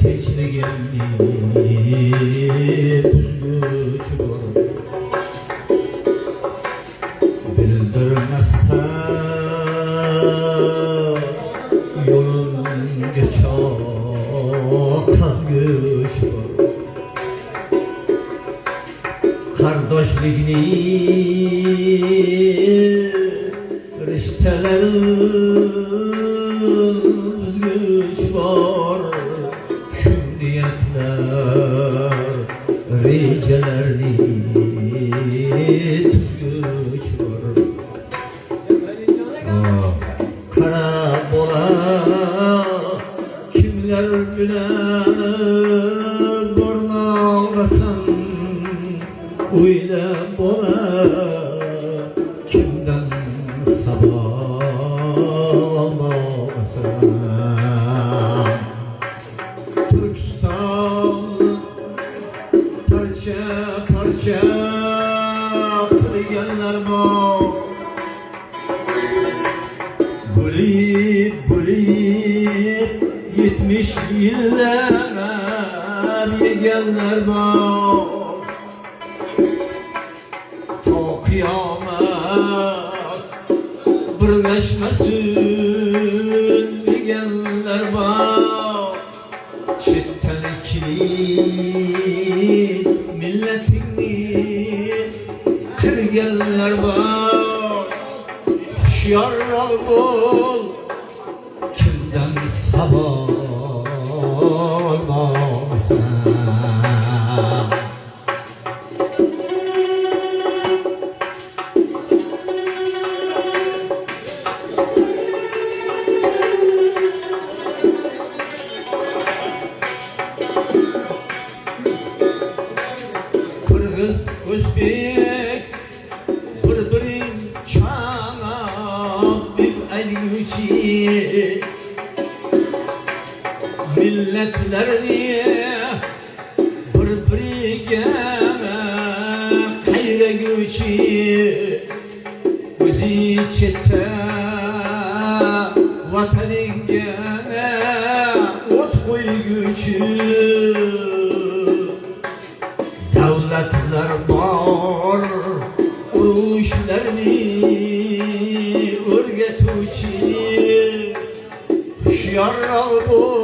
Tinchligimni buzguvchi bor, bildirmasdan yo'limga choq qazguvchi bor. Qardoshlikni rishtalari uzguvchi bor, shu niyatlar rejalarni tuzguvchi bor. Qara bola kimlar bilan bormoqdasan, o'yla bola kimdan saboq olmoqdasan. Turkiston parcha parcha qilganlar bor, bo'lib bo'lib 70 yillab yeganlar bor. To qiyomat birlashmasin deganlar bor. Chetdanikli millatingni qirganlar bor. Hushyorroq bo'l, kimdan saboq olmoqsan. Kırgız, Özbek bir-birin çanab dil aygıcı, milletlerini bir-biriga qayraguvchi, o'zi chetda vataningga o't qo'yguvchi. Davlatlar bor, urushlarni o'rgatuvchi. Hushyorroq bo'l,